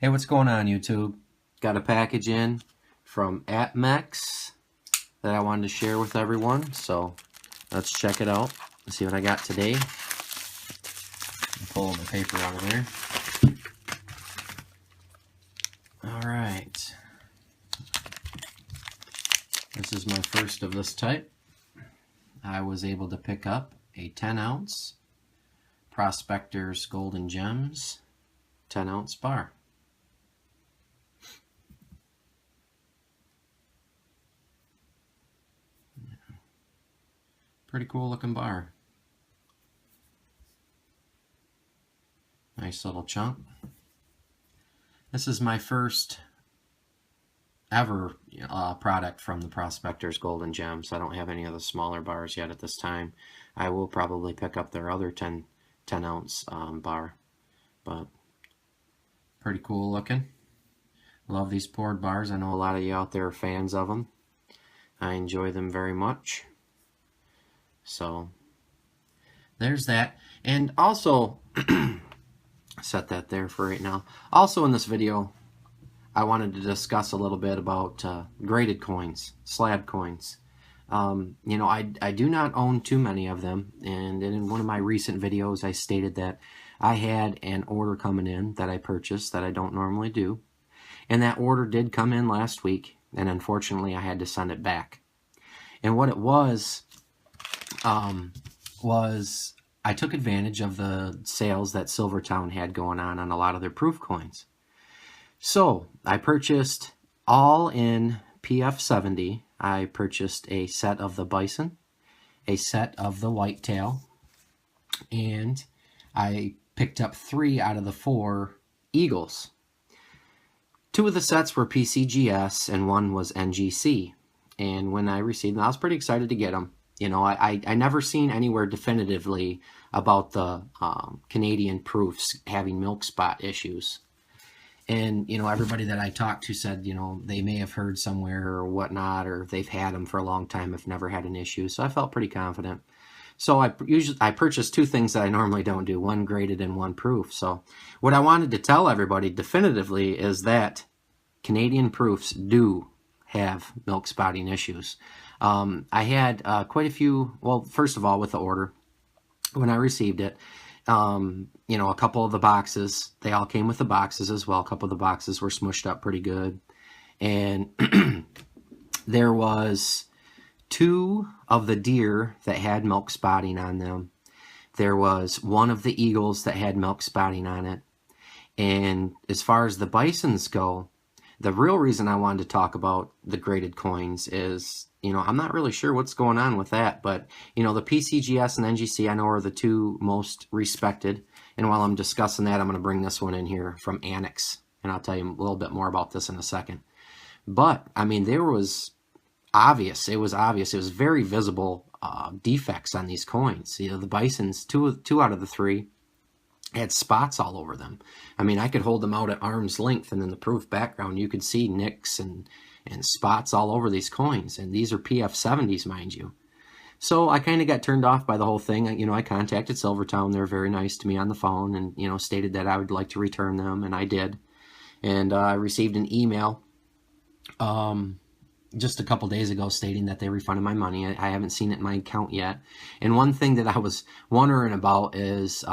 Hey, what's going on, YouTube? Got a package in from AppMex that I wanted to share with everyone, so let's check it out and see what I got today. Pull the paper out of there. Alright. This is my first of this type. I was able to pick up a 10-ounce Prospector Gold and Gems 10-ounce bar. Pretty cool looking bar. Nice little chunk. This is my first ever product from the Prospector's Gold and Gems. I don't have any of the smaller bars yet at this time. I will probably pick up their other 10-ounce bar, but pretty cool looking. Love these poured bars. I know a lot of you out there are fans of them. I enjoy them very much. So there's that. And also, set that there for right now. Also in this video, I wanted to discuss a little bit about graded coins, slab coins. You know, I do not own too many of them, and in one of my recent videos I stated that I had an order coming in that I purchased that I don't normally do, and that order did come in last week, and unfortunately I had to send it back. And what it was I took advantage of the sales that Silvertown had going on a lot of their proof coins. So I purchased all in PF70. I purchased a set of the bison, a set of the whitetail, and I picked up 3 out of the 4 eagles. 2 of the sets were PCGS and 1 was NGC. And when I received them, I was pretty excited to get them. You know, I never seen anywhere definitively about the Canadian proofs having milk spot issues. And, you know, everybody that I talked to said, you know, they may have heard somewhere or whatnot, or they've had them for a long time if never had an issue. So I felt pretty confident. So I purchased 2 things that I normally don't do, 1 graded and 1 proof. So what I wanted to tell everybody definitively is that Canadian proofs do have milk spotting issues. I had quite a few, well, first of all, with the order, when I received it, you know, a couple of the boxes, they all came with the boxes as well. A couple of the boxes were smushed up pretty good. And there was 2 of the deer that had milk spotting on them. There was 1 of the eagles that had milk spotting on it. And as far as the bisons go, the real reason I wanted to talk about the graded coins is, you know, I'm not really sure what's going on with that, but, you know, the PCGS and NGC I know are the 2 most respected. And while I'm discussing that, I'm going to bring this one in here from Annex, and I'll tell you a little bit more about this in a second. But, I mean, there was obvious, it was very visible defects on these coins. You know, the bisons, two out of the 3, had spots all over them. I mean, I could hold them out at arm's length, and in the proof background, you could see nicks and spots all over these coins. And these are PF70s, mind you. So I kind of got turned off by the whole thing. You know, I contacted Silvertown. They were very nice to me on the phone and, you know, stated that I would like to return them, and I did. And I received an email just a couple days ago stating that they refunded my money. I haven't seen it in my account yet. And one thing that I was wondering about is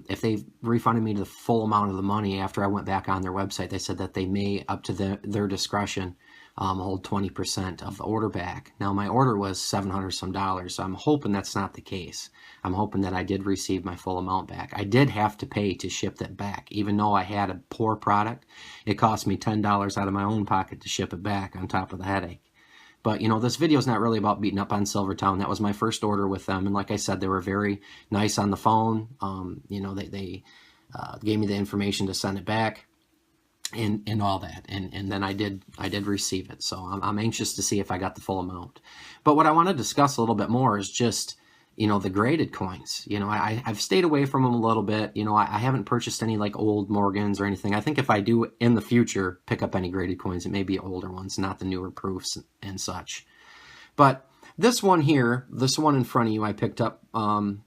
if they refunded me the full amount of the money after I went back on their website, they said that they may, up to their discretion, hold 20% of the order back. Now, my order was $700 some, so I'm hoping that's not the case. I'm hoping that I did receive my full amount back. I did have to pay to ship that back. Even though I had a poor product, it cost me $10 out of my own pocket to ship it back on top of the headache. But, you know, this video is not really about beating up on Silvertown. That was my first order with them. And like I said, they were very nice on the phone. You know, they gave me the information to send it back and all that. And then I did receive it. So I'm anxious to see if I got the full amount. But what I want to discuss a little bit more is just, you know, the graded coins. You know, I've stayed away from them a little bit. You know, I haven't purchased any like old Morgans or anything. I think if I do in the future pick up any graded coins, it may be older ones, not the newer proofs and such. But this one here, this one in front of you, I picked up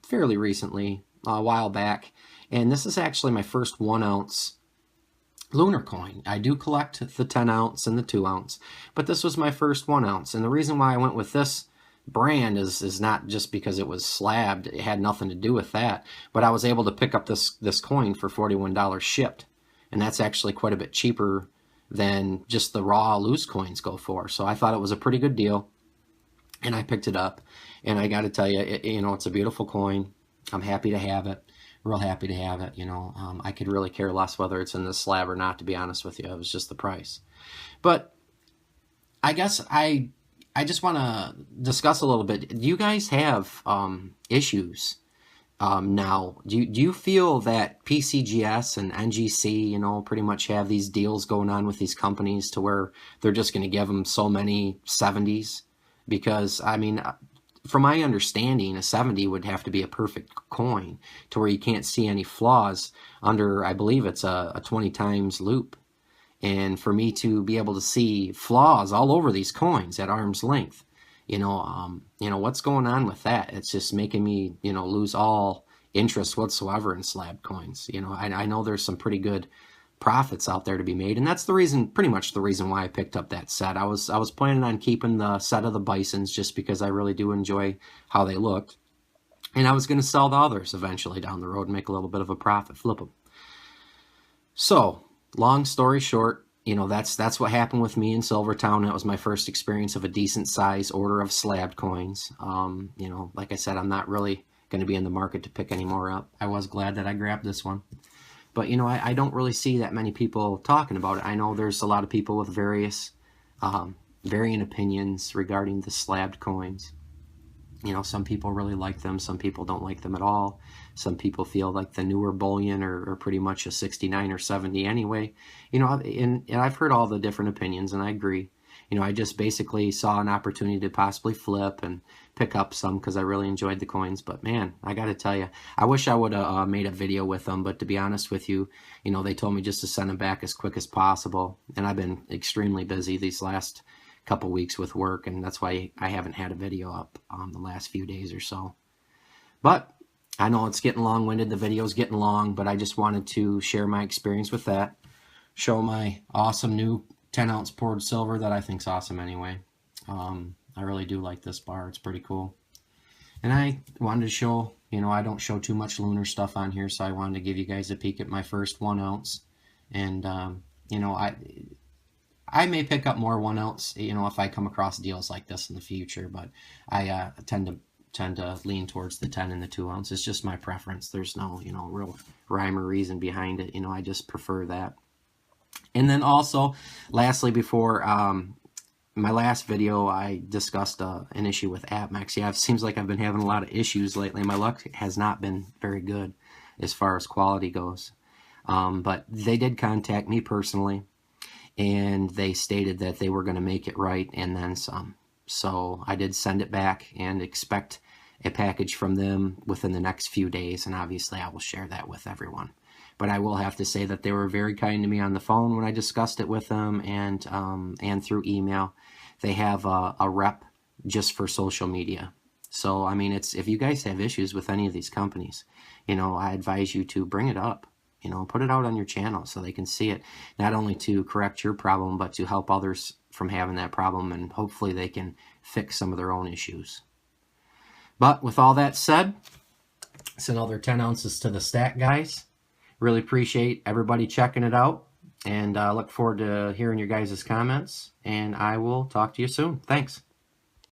fairly recently, a while back. And this is actually my first 1 ounce lunar coin. I do collect the 10 ounce and the 2 ounce, but this was my first 1 ounce. And the reason why I went with this brand is not just because it was slabbed. It had nothing to do with that, but I was able to pick up this coin for $41 shipped, and that's actually quite a bit cheaper than just the raw loose coins go for. So I thought it was a pretty good deal, and I picked it up. And I got to tell you, it's a beautiful coin. I'm happy to have it. Real happy to have it. I could really care less whether it's in the slab or not, to be honest with you. It was just the price. But I guess I just want to discuss a little bit. Do you guys have issues now? Do you feel that PCGS and NGC, pretty much have these deals going on with these companies to where they're just going to give them so many 70s? Because, I mean, from my understanding, a 70 would have to be a perfect coin to where you can't see any flaws under, I believe it's a 20 times loop. And for me to be able to see flaws all over these coins at arm's length, what's going on with that? It's just making me, lose all interest whatsoever in slab coins. I know there's some pretty good profits out there to be made, and that's the reason, pretty much the reason why I picked up that set. I was planning on keeping the set of the Bisons just because I really do enjoy how they looked, and I was going to sell the others eventually down the road and make a little bit of a profit, flip them. So, long story short, that's what happened with me in Silvertown. That was my first experience of a decent size order of slabbed coins. Like I said, I'm not really going to be in the market to pick any more up. I was glad that I grabbed this one. But, I don't really see that many people talking about it. I know there's a lot of people with various, varying opinions regarding the slabbed coins. Some people really like them. Some people don't like them at all. Some people feel like the newer bullion are pretty much a 69 or 70 anyway. And I've heard all the different opinions, and I agree. I just basically saw an opportunity to possibly flip and pick up some because I really enjoyed the coins. But man, I got to tell you, I wish I would have made a video with them. But to be honest with you, they told me just to send them back as quick as possible. And I've been extremely busy these last couple weeks with work, and that's why I haven't had a video up the last few days or so. But I know it's getting long-winded. The video's getting long, but I just wanted to share my experience with that, show my awesome new 10-ounce poured silver that I think's awesome anyway. I really do like this bar. It's pretty cool. And I wanted to show, I don't show too much lunar stuff on here, so I wanted to give you guys a peek at my first 1 ounce. And, I may pick up more 1 ounce, if I come across deals like this in the future, but I tend to lean towards the 10 and the 2 ounce. It's just my preference. There's no, real rhyme or reason behind it. I just prefer that. And then also, lastly, before my last video, I discussed an issue with AppMex. Yeah, it seems like I've been having a lot of issues lately. My luck has not been very good as far as quality goes. But they did contact me personally, and they stated that they were going to make it right and then some. So I did send it back and expect a package from them within the next few days, and obviously I will share that with everyone. But I will have to say that they were very kind to me on the phone when I discussed it with them, and through email. They have a rep just for social media. So, I mean, if you guys have issues with any of these companies, I advise you to bring it up. Put it out on your channel so they can see it, not only to correct your problem, but to help others from having that problem, and hopefully they can fix some of their own issues. But with all that said, it's another 10 ounces to the stack, guys. Really appreciate everybody checking it out, and look forward to hearing your guys' comments, and I will talk to you soon. Thanks.